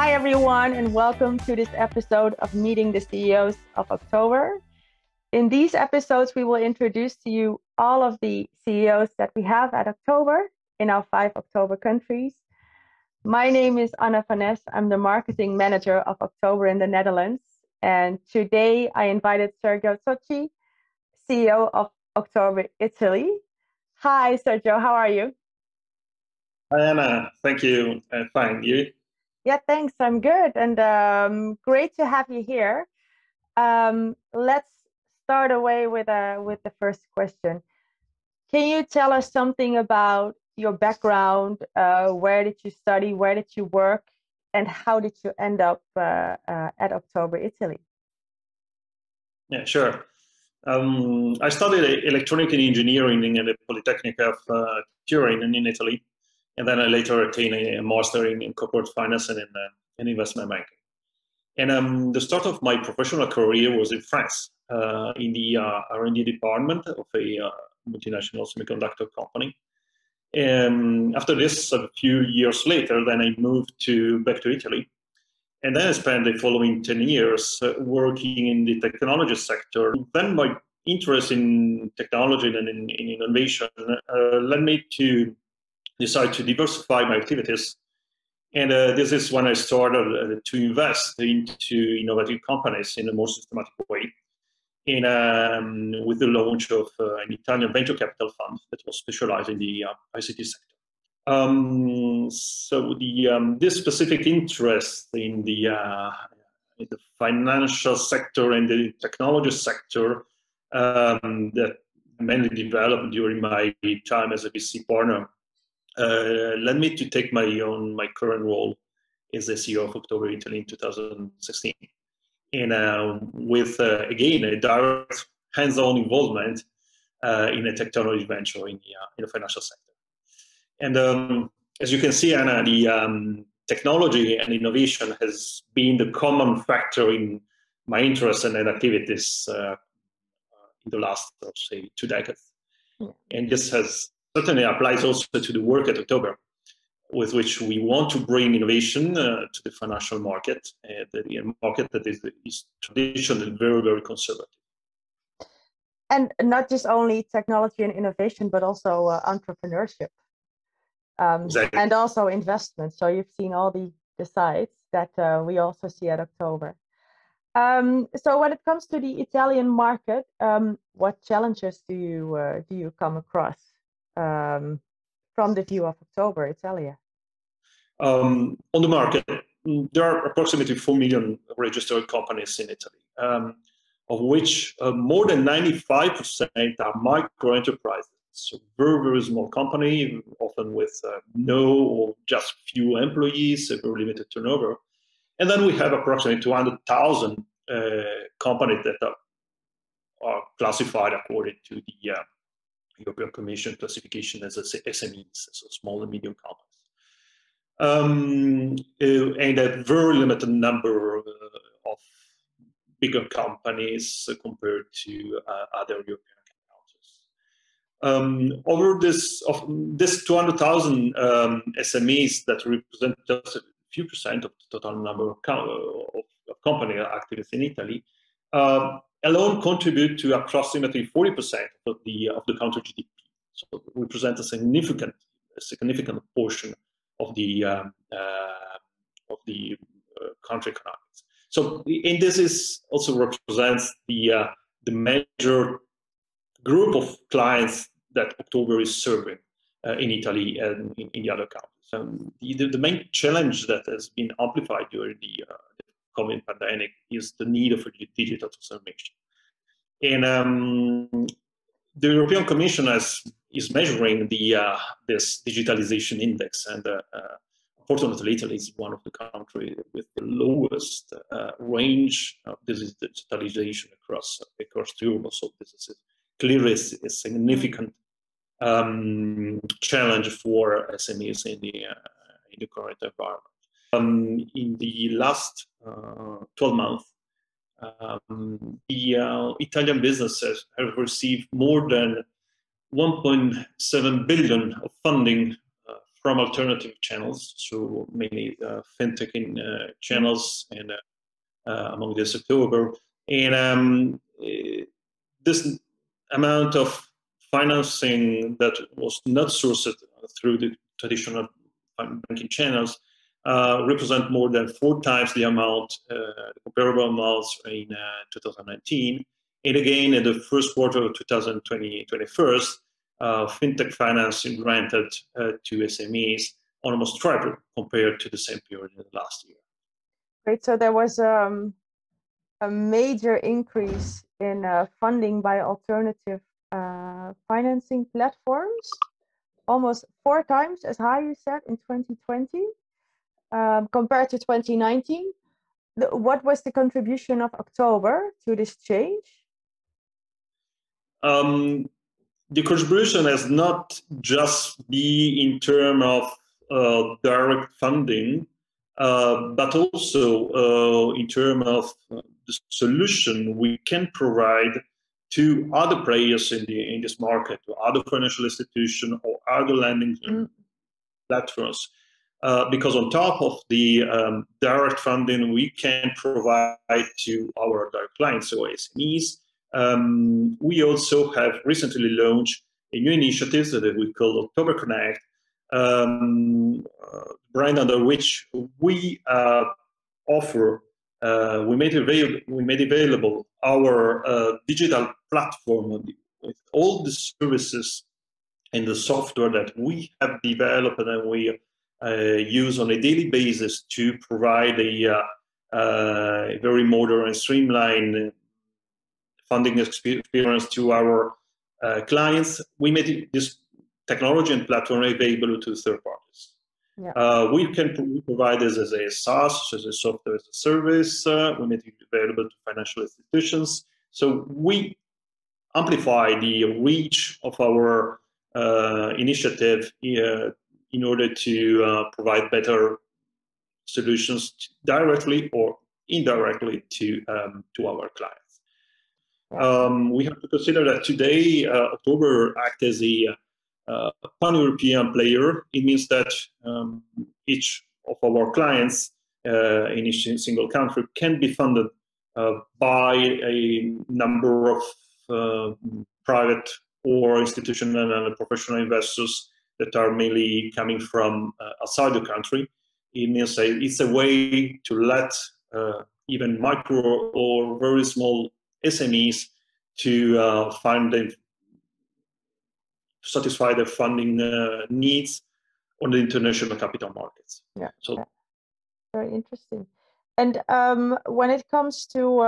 Hi, everyone, and welcome to this episode of Meeting the CEOs of October. In these episodes, we will introduce to you all of the CEOs that we have at October in our 5 October countries. My name is Anna van Ness. I'm the marketing manager of October in the Netherlands. And today I invited Sergio Zocchi, CEO of October Italy. Hi, Sergio, how are you? Hi, Anna. Thank you. Fine. You? Yeah, thanks. I'm good. And great to have you here. Let's start away with the first question. Can you tell us something about your background? Where did you study? Where did you work? And how did you end up at October Italy? Yeah, sure. I studied electronic engineering in the Polytechnic of Turin in Italy, and then I later attained a master in corporate finance and in investment banking. And the start of my professional career was in France, in the R&D department of a multinational semiconductor company. And after this, a few years later, then I moved back to Italy. And then I spent the following 10 years working in the technology sector. Then my interest in technology and in innovation led me to decide to diversify my activities. And this is when I started to invest into innovative companies in a more systematic way, with the launch of an Italian venture capital fund that was specialized in the ICT sector. So this specific interest in the financial sector and the technology sector that mainly developed during my time as a VC partner led me to take my current role as the CEO of October Italy in 2016, and with again a direct hands-on involvement in a technology venture in the financial sector. And as you can see, Anna, the technology and innovation has been the common factor in my interests and activities in the last, let's say, 2 decades. And this has certainly applies also to the work at October, with which we want to bring innovation to the financial market, the market that is traditionally very, very conservative. And not just only technology and innovation, but also entrepreneurship. Exactly. And also investment. So you've seen all the sides that we also see at October. So when it comes to the Italian market, what challenges do you come across from the view of October Italia? On the market, there are approximately 4 million registered companies in Italy, of which more than 95% are micro enterprises. So very, very small company, often with no or just few employees, a very limited turnover. And then we have approximately 200,000 companies that are classified according to the European Commission classification as SMEs, so small and medium companies. And a very limited number of bigger companies compared to other European over this 200,000 SMEs that represent just a few percent of the total number of companies active in Italy, alone contribute to approximately 40% of the country GDP. So represent a significant portion of the country economics. So, and this is also represents the major group of clients that October is serving in Italy and in the other countries. The main challenge that has been amplified during the COVID pandemic is the need of a digital transformation. And the European Commission is measuring this digitalization index, and unfortunately, Italy is one of the countries with the lowest range of digitalization across Europe. So this is clearly a significant challenge for SMEs in the current environment. In the last 12 months, the Italian businesses have received more than 1.7 billion of funding from alternative channels, so mainly fintech in channels, and among this October. And this amount of financing that was not sourced through the traditional banking channels represent more than 4 times the amount, comparable amounts in 2019. And again, in the first quarter of 2021, fintech financing granted to SMEs almost tripled compared to the same period in the last year. Great. So there was a major increase in funding by alternative financing platforms, almost 4 times as high, you said, in 2020 compared to 2019. What was the contribution of October to this change? The contribution has not just been in terms of direct funding, but also in terms of the solution we can provide to other players in this market, to other financial institutions or other lending platforms. Because on top of the direct funding we can provide to our direct clients, so SMEs, we also have recently launched a new initiative that we call October Connect, brand under which we offer, we made available our digital platform with all the services and the software that we have developed and we use on a daily basis to provide a very modern and streamlined funding experience to our clients. We made this technology and platform available to third parties. Yeah. We can provide this as a SaaS, as a software as a service. We made it available to financial institutions. So we amplify the reach of our initiative in order to provide better solutions directly or indirectly to our clients. We have to consider that today October acts as a pan-European player. It means that each of our clients in each single country can be funded by a number of private or institutional and professional investors that are mainly coming from outside the country. It means it's a way to let even micro or very small SMEs to satisfy their funding needs on the international capital markets. Yeah, so yeah. Very interesting. And when it comes to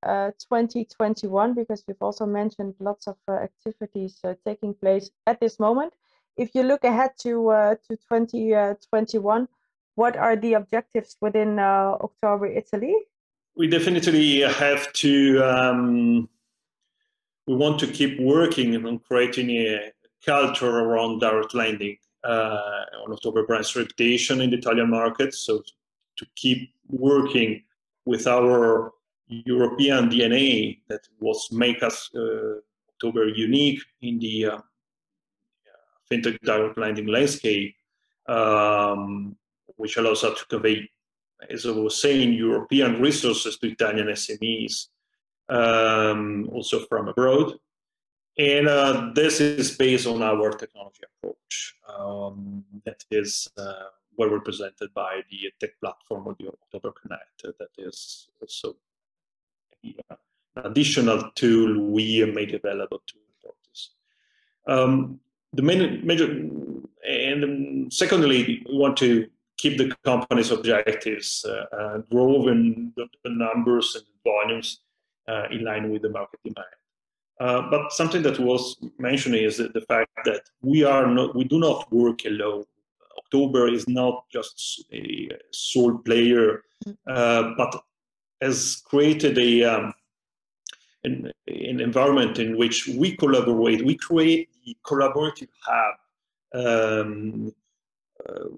2021, because we've also mentioned lots of activities taking place at this moment, if you look ahead to 2021, what are the objectives within October Italy? We definitely have to, we want to keep working on creating a culture around direct lending on October brand's reputation in the Italian market. So to keep working with our European DNA that was make us October unique in the fintech direct lending landscape, which allows us to convey, as I was saying, European resources to Italian SMEs, also from abroad. And this is based on our technology approach that is well represented by the tech platform of the October Connect. That is also an additional tool we made available to authorities. The major, and secondly, we want to keep the company's objectives, growing the numbers and volumes in line with the market demand. But something that was mentioned is the fact that we do not work alone. October is not just a sole player, but has created an environment in which we collaborate. We create the collaborative hub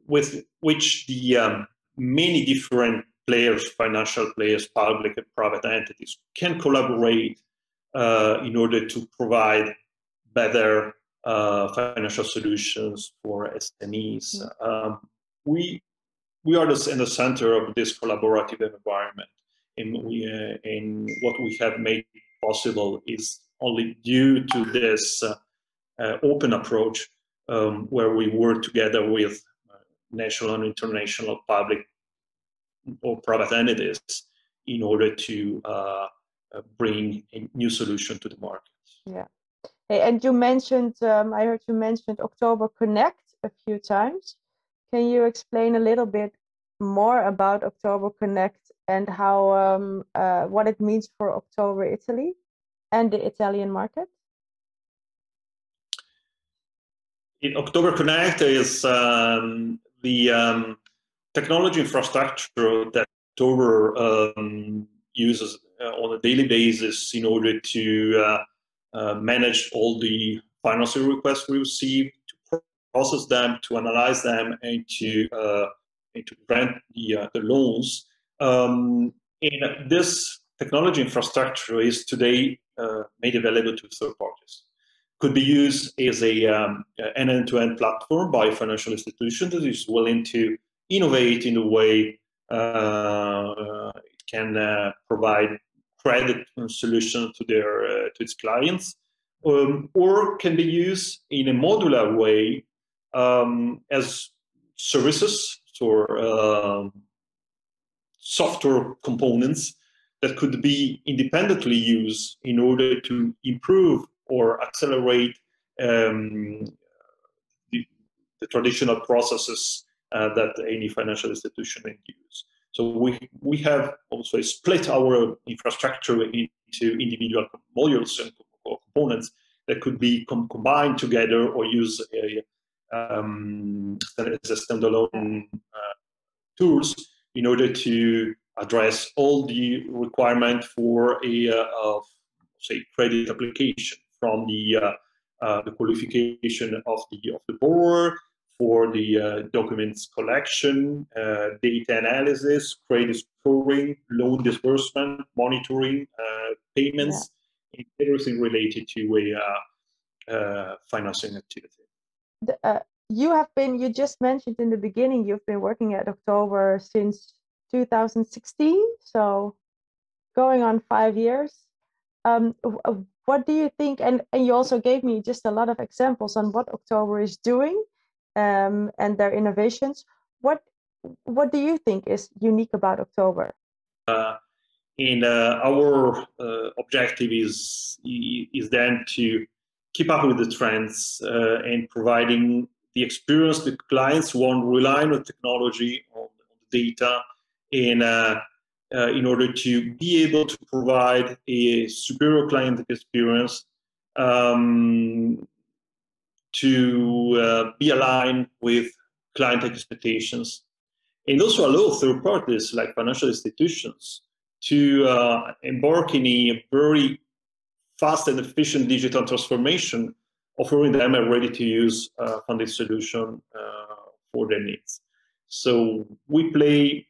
with which the many different players, financial players, public and private entities, can collaborate in order to provide better financial solutions for SMEs. We are in the center of this collaborative environment, and what we have made possible is only due to this open approach, where we work together with national and international public or private entities in order to bring a new solution to the market. Yeah. Hey, and you mentioned, I heard you mentioned October Connect a few times. Can you explain a little bit more about October Connect and how what it means for October Italy and the Italian market? October Connect is the technology infrastructure that October uses on a daily basis in order to manage all the financing requests we receive, to process them, to analyze them, and to grant the loans. And this technology infrastructure is today made available to third parties. Could be used as an end-to-end platform by financial institutions that is willing to innovate in the way it can provide credit solution to to its clients, or can be used in a modular way as services or software components that could be independently used in order to improve or accelerate the traditional processes that any financial institution may use. So we have also split our infrastructure into individual modules and components that could be combined together or use as a standalone tools in order to address all the requirement for a say credit application, from the qualification of the borrower, for the documents collection, data analysis, credit scoring, loan disbursement, monitoring, payments, and everything related to a financing activity. You just mentioned in the beginning, you've been working at October since 2016, so going on 5 years. What do you think, and you also gave me just a lot of examples on what October is doing and their innovations. What do you think is unique about October? Our objective is then to keep up with the trends and providing the experience that clients want, relying on technology, on the data, in order to be able to provide a superior client experience, to be aligned with client expectations, and also allow third parties like financial institutions to embark in a very fast and efficient digital transformation, offering them a ready-to-use funding solution for their needs. So we play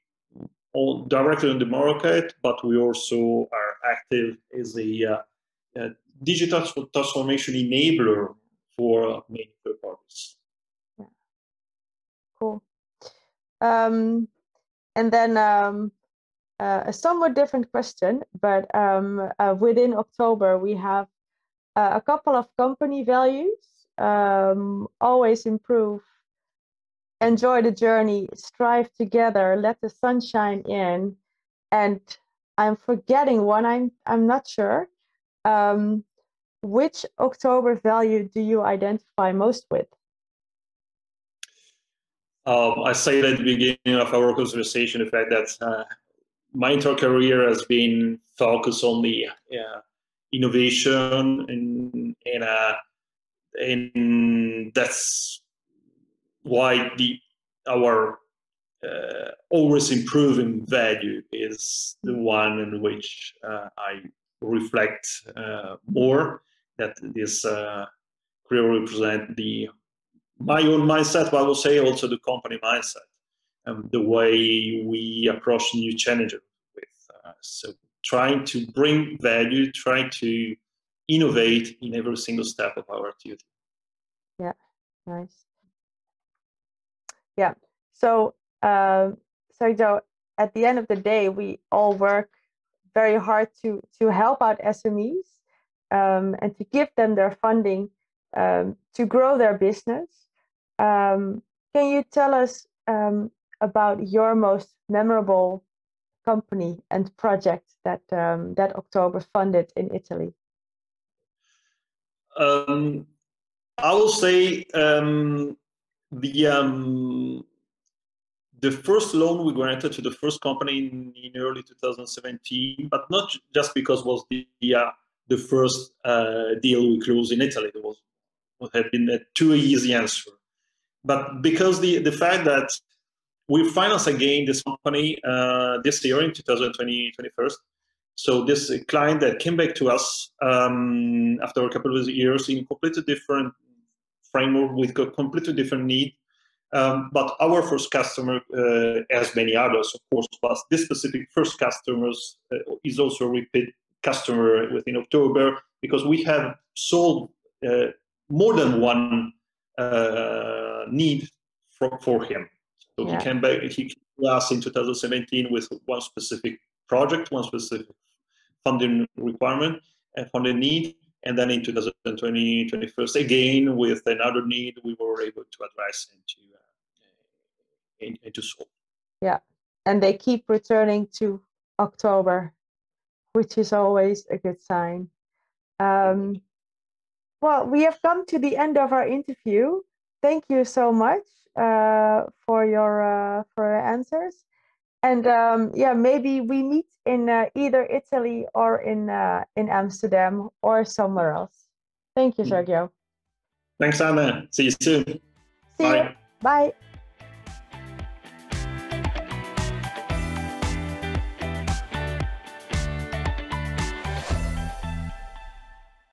directly on the market, but we also are active as a digital transformation enabler for many third parties. Yeah. Cool. And then a somewhat different question, but within October we have a couple of company values: always improve, enjoy the journey, strive together, let the sun shine in, and I'm forgetting one. I'm not sure. Which October value do you identify most with? I said at the beginning of our conversation the fact that my entire career has been focused on the innovation, and that's why our always improving value is the one in which I reflect more. That this clearly represent my own mindset, but I will say also the company mindset, and the way we approach new challenges with. So trying to bring value, trying to innovate in every single step of our activity. Yeah, nice. Yeah. So, Sergio, at the end of the day, we all work very hard to help out SMEs and to give them their funding to grow their business. Can you tell us about your most memorable company and project that that October funded in Italy? I will say the first loan we granted to the first company in early 2017, but not just because it was the first deal we closed in Italy. It had been a too easy answer, but because the fact that we financed again this company this year in 2021. So this client that came back to us after a couple of years in completely different framework with a completely different need. But our first customer, as many others, of course, but this specific first customer is also a repeat customer within October, because we have solved more than one need for him. So he came back, he came to us in 2017 with one specific project, one specific funding requirement and funding need. And then in 2021, again, with another need, we were able to address and to solve. Yeah, and they keep returning to October, which is always a good sign. Well, we have come to the end of our interview. Thank you so much for your answers. And yeah, maybe we meet in either Italy or in Amsterdam or somewhere else. Thank you, Sergio. Thanks, Anna. See you soon. See you. Bye.